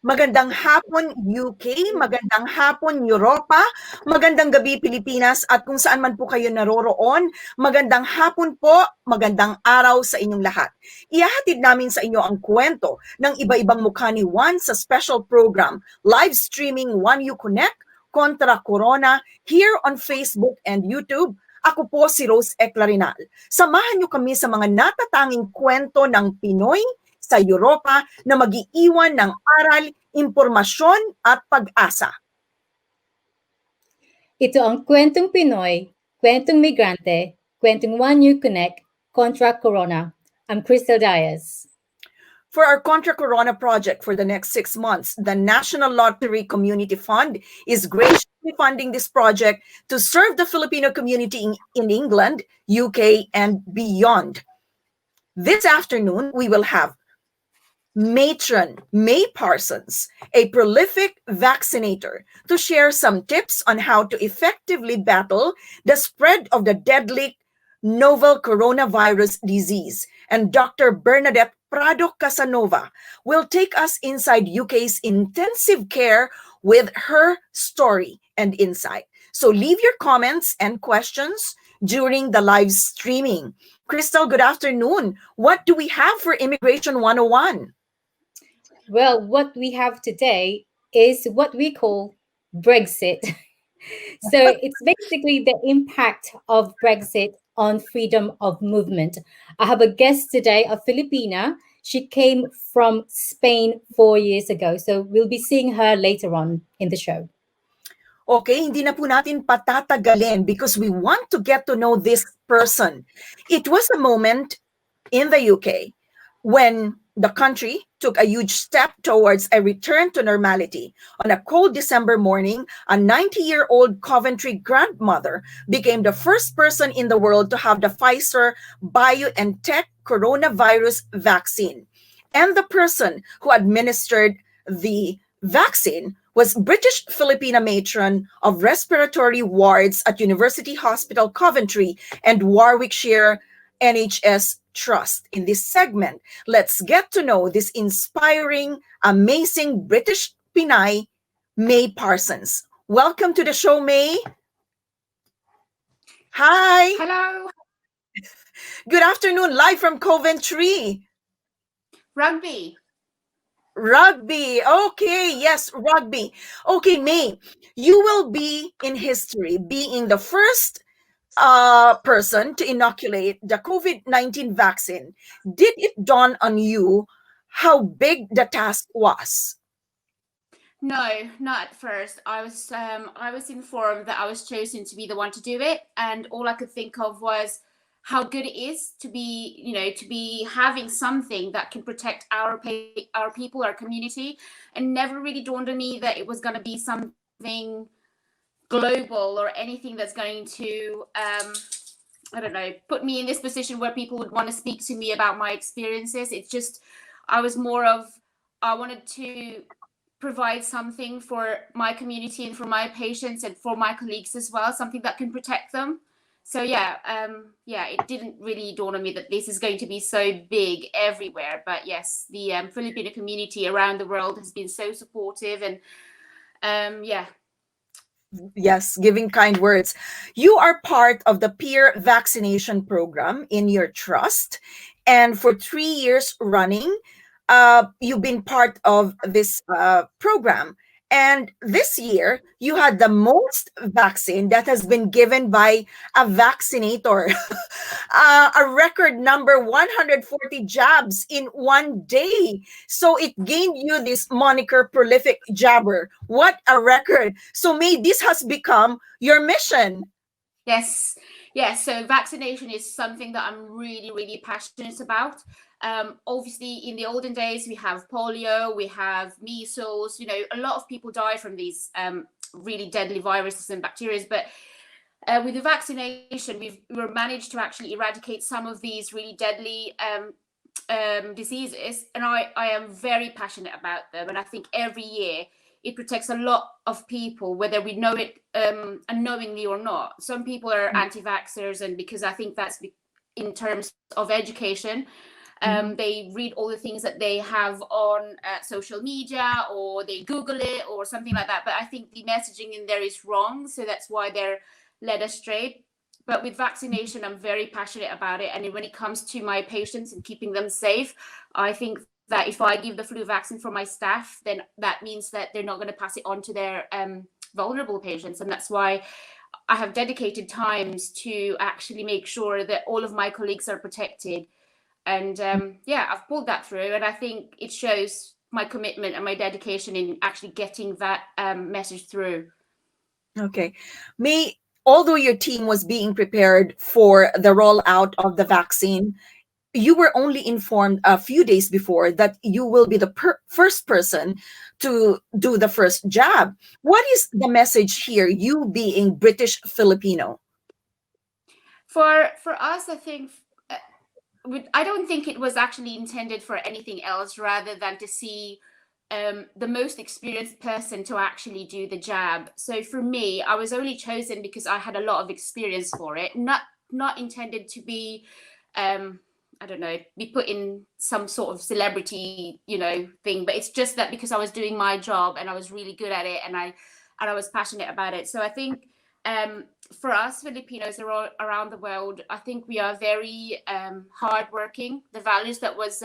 Magandang hapon UK, magandang hapon Europa, magandang gabi Pilipinas at kung saan man po kayo naroroon, magandang hapon po, magandang araw sa inyong lahat. Ihahatid namin sa inyo ang kwento ng iba-ibang mukha ni Juan sa special program, live streaming One You Konek kontra Corona here on Facebook and YouTube. Ako po si Rose Eclarinal. Samahan niyo kami sa mga natatanging kwento ng Pinoy sa Europa na mag-iiwan ng aral, impormasyon at pag-asa. Ito ang Kwentong Pinoy, Kwentong Migrante, Kwentong One You Connect kontra Corona. I'm Crystal Diaz. For our Contra Corona project for the next 6 months, the National Lottery Community Fund is graciously funding this project to serve the Filipino community in England, UK, and beyond. This afternoon, we will have Matron May Parsons, a prolific vaccinator, to share some tips on how to effectively battle the spread of the deadly novel coronavirus disease. And Dr. Bernadette Prado Casanova will take us inside UK's intensive care with her story and insight. So leave your comments and questions during the live streaming. Crystal, good afternoon. What do we have for Immigration 101? Well, what we have today is what we call Brexit. So it's basically the impact of Brexit on freedom of movement. I have a guest today, a Filipina. She came from Spain 4 years ago. So we'll be seeing her later on in the show. Okay, hindi na po natin patatagalin because we want to get to know this person. It was a moment in the UK when the country took a huge step towards a return to normality. On a cold December morning, a 90-year-old Coventry grandmother became the first person in the world to have the Pfizer Biontech coronavirus vaccine. And the person who administered the vaccine was British-Filipina matron of respiratory wards at University Hospital Coventry and Warwickshire NHS Trust. In this segment, let's get to know this inspiring, amazing British Pinay, May Parsons. Welcome to the show, May. Hi. Hello. Good afternoon, live from Coventry. Rugby. Okay, yes, rugby. Okay, May, you will be in history being the first person to inoculate the COVID-19 vaccine. Did it dawn on you how big the task was? No, not at first. I was informed that I was chosen to be the one to do it, and all I could think of was how good it is to be having something that can protect our people, our community, and never really dawned on me that it was going to be something global or anything that's going to I don't know, put me in this position where people would want to speak to me about my experiences. It's just, I wanted to provide something for my community and for my patients and for my colleagues as well, something that can protect them. So it didn't really dawn on me that this is going to be so big everywhere. But yes, the Filipino community around the world has been so supportive, and Yes, giving kind words. You are part of the peer vaccination program in your trust. And for 3 years running, you've been part of this program. And this year, you had the most vaccine that has been given by a vaccinator. A record number 140 jabs in one day. So it gained you this moniker, prolific jabber. What a record. So May, this has become your mission. Yes. So vaccination is something that I'm really, really passionate about. Obviously, in the olden days, we have polio, we have measles. A lot of people die from these really deadly viruses and bacteria. But with the vaccination, we've managed to actually eradicate some of these really deadly diseases. And I am very passionate about them. And I think every year it protects a lot of people, whether we know it unknowingly or not. Some people are anti-vaxxers, and because I think that's in terms of education. They read all the things that they have on social media, or they Google it or something like that. But I think the messaging in there is wrong. So that's why they're led astray. But with vaccination, I'm very passionate about it. And when it comes to my patients and keeping them safe, I think that if I give the flu vaccine for my staff, then that means that they're not going to pass it on to their vulnerable patients. And that's why I have dedicated times to actually make sure that all of my colleagues are protected. And I've pulled that through. And I think it shows my commitment and my dedication in actually getting that message through. Okay. May, although your team was being prepared for the rollout of the vaccine, you were only informed a few days before that you will be the first person to do the first jab. What is the message here, you being British Filipino? For us, I think I don't think it was actually intended for anything else rather than to see the most experienced person to actually do the jab. So for me, I was only chosen because I had a lot of experience for it, not intended to be I don't know, be put in some sort of celebrity, thing. But it's just that because I was doing my job and I was really good at it, and I was passionate about it. So I think for us Filipinos around the world, I think we are very hardworking. The values that was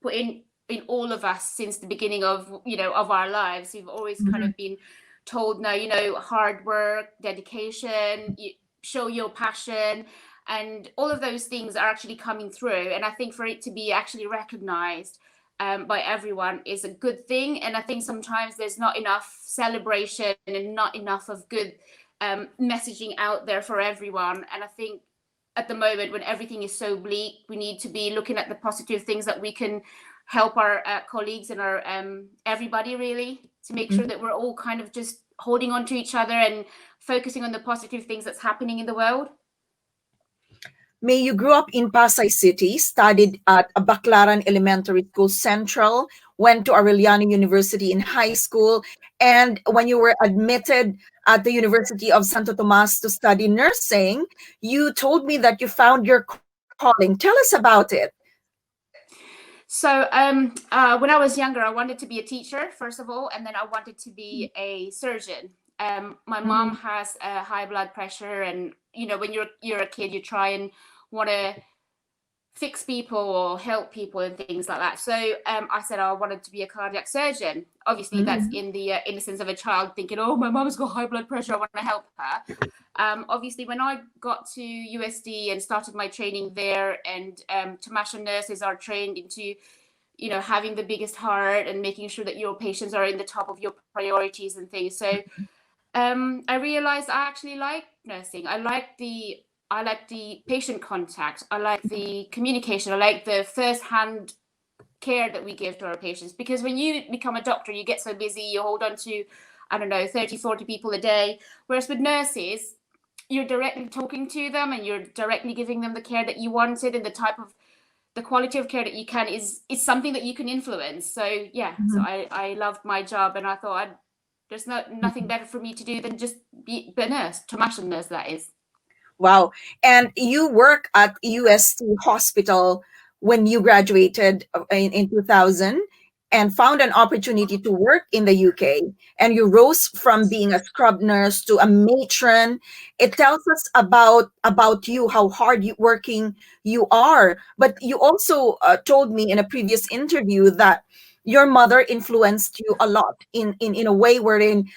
put in all of us since the beginning of of our lives, we've always kind of been told, no, hard work, dedication, show your passion. And all of those things are actually coming through. And I think for it to be actually recognized by everyone is a good thing. And I think sometimes there's not enough celebration and not enough of good messaging out there for everyone. And I think at the moment, when everything is so bleak, we need to be looking at the positive things that we can help our colleagues and our everybody, really, to make sure that we're all kind of just holding on to each other and focusing on the positive things that's happening in the world. May, you grew up in Pasay City, studied at Baclaran Elementary School Central, went to Arellano University in high school, and when you were admitted at the University of Santo Tomas to study nursing, you told me that you found your calling. Tell us about it. So when I was younger, I wanted to be a teacher, first of all, and then I wanted to be a surgeon. My mom has high blood pressure, and when you're a kid, you try and want to fix people or help people and things like that. So I said I wanted to be a cardiac surgeon. Obviously, that's in the innocence of a child thinking, oh, my mom's got high blood pressure, I want to help her. Obviously, when I got to USD and started my training there, and Tomasha nurses are trained into having the biggest heart and making sure that your patients are in the top of your priorities and things. So I realized I actually like nursing. I like the patient contact. I like the communication. I like the first-hand care that we give to our patients. Because when you become a doctor, you get so busy, you hold on to, 30, 40 people a day. Whereas with nurses, you're directly talking to them and you're directly giving them the care that you wanted, and the quality of care that you can is something that you can influence. So so I loved my job, and I thought there's nothing better for me to do than just be a nurse, Tomasha nurse, that is. Wow. And you work at UST Hospital when you graduated in 2000 and found an opportunity to work in the UK. And you rose from being a scrub nurse to a matron. It tells us about you, how hard working you are. But you also told me in a previous interview that your mother influenced you a lot in a way wherein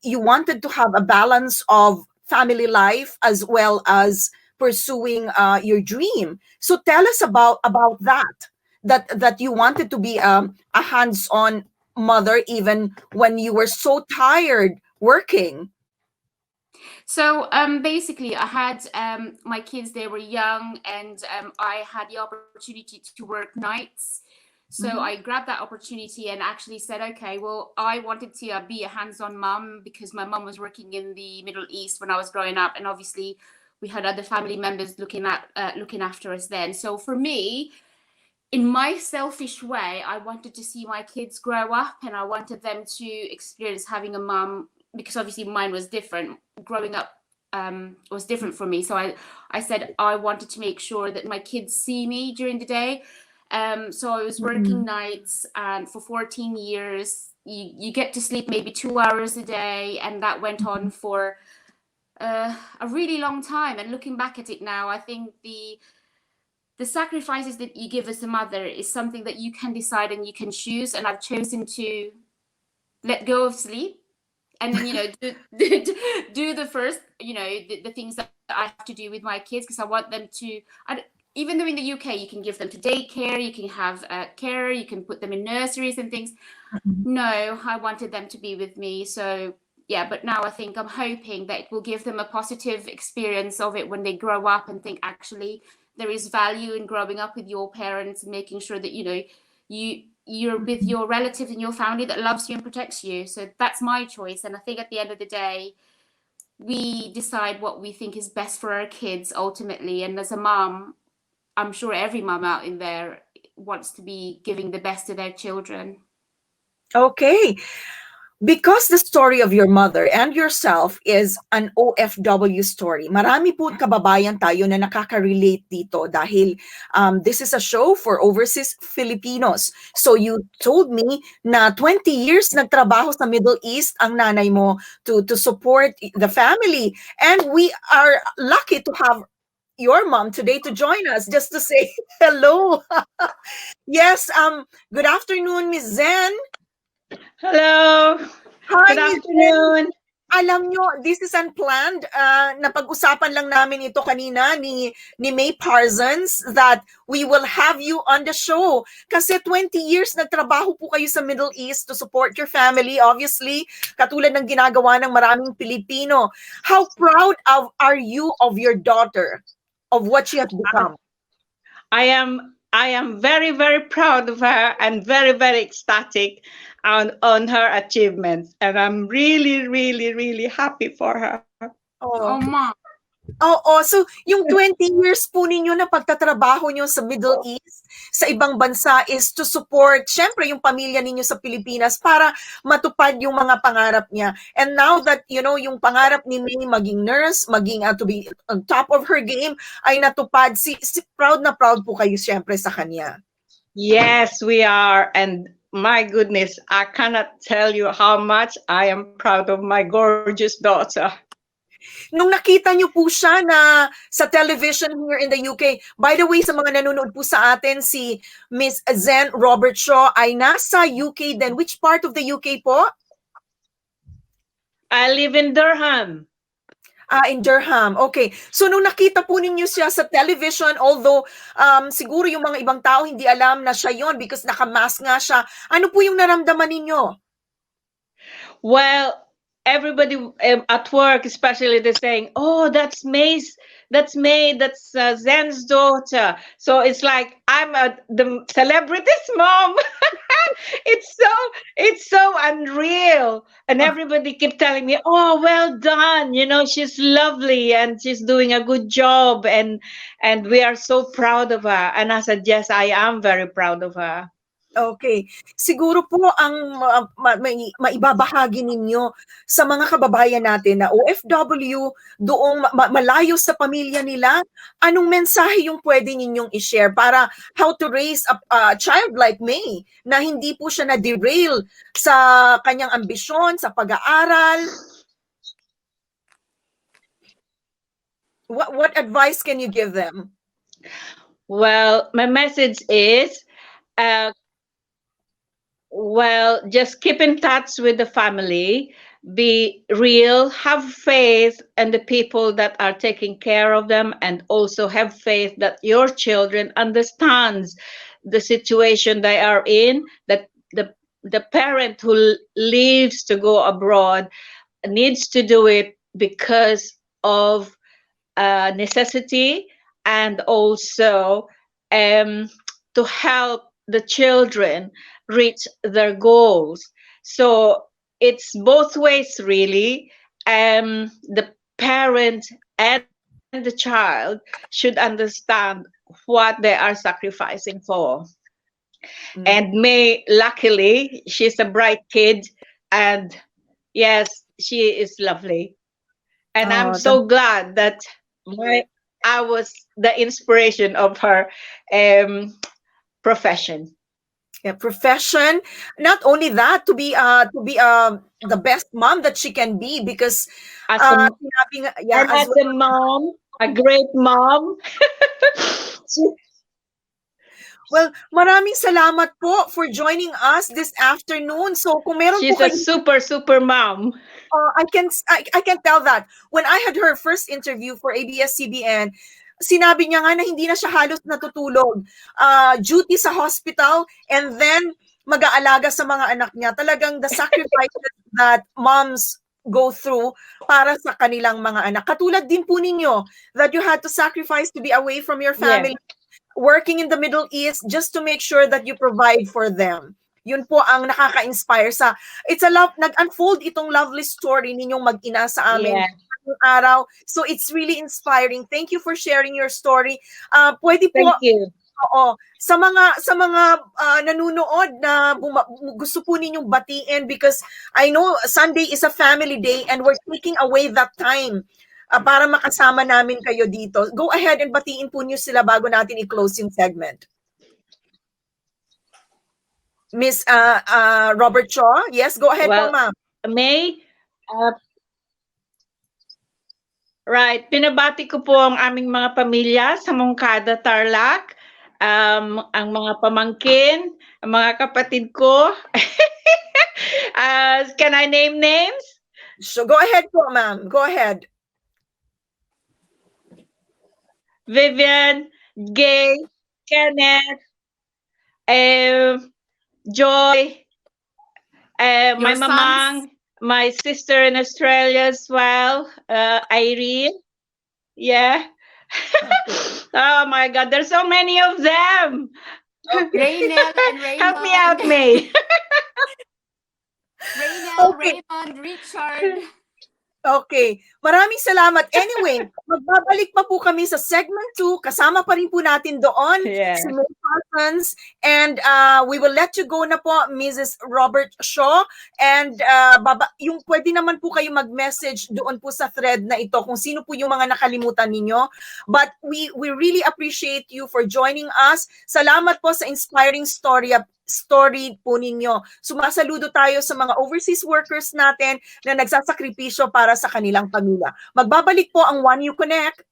you wanted to have a balance of family life as well as pursuing your dream. So tell us about that you wanted to be a hands-on mother even when you were so tired working. So basically, I had my kids, they were young, and I had the opportunity to work nights. So I grabbed that opportunity and actually said, okay, well, I wanted to be a hands-on mom because my mom was working in the Middle East when I was growing up. And obviously we had other family members looking after us then. So for me, in my selfish way, I wanted to see my kids grow up, and I wanted them to experience having a mom, because obviously mine was different. Growing up was different for me. So I said I wanted to make sure that my kids see me during the day. So I was working nights, and for 14 years, you get to sleep maybe 2 hours a day, and that went on for a really long time. And looking back at it now, I think the sacrifices that you give as a mother is something that you can decide and you can choose. And I've chosen to let go of sleep, and then do the first the things that I have to do with my kids, because I want them to. Even though in the UK you can give them to daycare, you can have care, you can put them in nurseries and things. No, I wanted them to be with me. So yeah, but now I think I'm hoping that it will give them a positive experience of it when they grow up and think actually there is value in growing up with your parents and making sure that you're with your relatives and your family that loves you and protects you. So that's my choice. And I think at the end of the day, we decide what we think is best for our kids ultimately. And as a mom, I'm sure every mom out in there wants to be giving the best to their children. Okay. Because the story of your mother and yourself is an OFW story, marami po kababayan tayo na nakaka-relate dito dahil this is a show for overseas Filipinos. So you told me na 20 years nagtrabaho sa Middle East ang nanay mo to support the family. And we are lucky to have your mom today to join us just to say hello. Yes, good afternoon, Miss Zen. Hello. Hi, Good Miss Zen. afternoon. Alam nyo, this is unplanned. Napag-usapan lang namin ito kanina ni May Parsons that we will have you on the show. Kasi 20 years nagtrabaho po kayo sa Middle East to support your family, obviously, katulad ng ginagawa ng maraming Pilipino. How proud are you of your daughter, of what she has become? I am very, very proud of her and very, very ecstatic on her achievements. And I'm really, really, really happy for her. Oh, mom. Oo, so yung 20 years po ninyo na pagtatrabaho nyo sa Middle East, sa ibang bansa is to support, syempre, yung pamilya ninyo sa Pilipinas para matupad yung mga pangarap niya. And now that, yung pangarap ni May maging nurse, maging to be on top of her game, ay natupad. Si proud na proud po kayo syempre sa kanya. Yes, we are. And my goodness, I cannot tell you how much I am proud of my gorgeous daughter. Nung nakita niyo po siya na sa television here in the UK, by the way, sa mga nanonood po sa atin, si Miss Zen Robert Shaw ay nasa UK din. Which part of the UK po? I live in Durham. In Durham. Okay. So nung nakita po ninyo siya sa television, although siguro yung mga ibang tao hindi alam na siya yon because nakamask nga siya, ano po yung naramdaman ninyo? Well, everybody at work, especially, they're saying, "Oh, that's May, that's Zen's daughter." So it's like I'm the celebrity's mom. It's so unreal, and everybody keep telling me, "Oh, well done. She's lovely and she's doing a good job, and we are so proud of her." And I said, "Yes, I am very proud of her." Okay. Siguro po ang maibabahagi ninyo sa mga kababayan natin na OFW, doong malayo sa pamilya nila, anong mensahe yung pwede ninyong i-share para how to raise a child like May na hindi po siya na-derail sa kanyang ambisyon, sa pag-aaral? What advice can you give them? Well, my message is, just keep in touch with the family, be real, have faith in the people that are taking care of them, and also have faith that your children understands the situation they are in, that the parent who leaves to go abroad needs to do it because of necessity, and also to help the children reach their goals. So it's both ways, really. The parent and the child should understand what they are sacrificing for. And May, luckily, she's a bright kid, and yes, she is lovely. And I'm so glad that I was the inspiration of her profession. Yeah, profession. Not only that, to be the best mom that she can be, because As a, sinabi nga- yeah, and as a mom, a great mom. well, maraming salamat po for joining us this afternoon. So kung meron She's po a kayo, super mom. I can tell that when I had her first interview for ABS-CBN, sinabi niya nga na hindi na siya halos natutulog. Duty sa hospital, and then mag-aalaga sa mga anak niya. Talagang the sacrifices that moms go through para sa kanilang mga anak. Katulad din po ninyo that you had to sacrifice to be away from your family, working in the Middle East just to make sure that you provide for them. Yun po ang nakaka-inspire sa, it's a love, nag-unfold itong lovely story ninyong mag-ina sa amin ngayong araw. So it's really inspiring. Thank you for sharing your story. Pwede po, Thank you. oo, sa mga nanunood na gusto po ninyong batiin, because I know Sunday is a family day and we're taking away that time para makasama namin kayo dito. Go ahead and batiin po niyo sila bago natin i-close yung segment. Miss Robert Shaw, yes, go ahead po, ma'am. May, right, pinabati ko po ang aming mga pamilya sa Moncada, Tarlac, ang mga pamangkin, ang mga kapatid ko. Can I name names? So go ahead po, ma'am. Go ahead. Vivian, Gay, Kenneth, Joy, my Your mamang, my sister in Australia as well, Irene. Yeah. Oh my God, there's so many of them. Raynel and Raymond. Help me out, May. Raynel, Okay. Raymond, Richard. Okay. Maraming salamat. Anyway, magbabalik pa po kami sa segment 2. Kasama pa rin po natin doon si May Parsons. And we will let you go na po, Mrs. Robert Shaw. And yung pwede naman po kayo mag-message doon po sa thread na ito kung sino po yung mga nakalimutan ninyo. But we really appreciate you for joining us. Salamat po sa inspiring story po ninyo. Sumasaludo tayo sa mga overseas workers natin na nagsasakripisyo para sa kanilang pamilya. Magbabalik po ang One You Connect.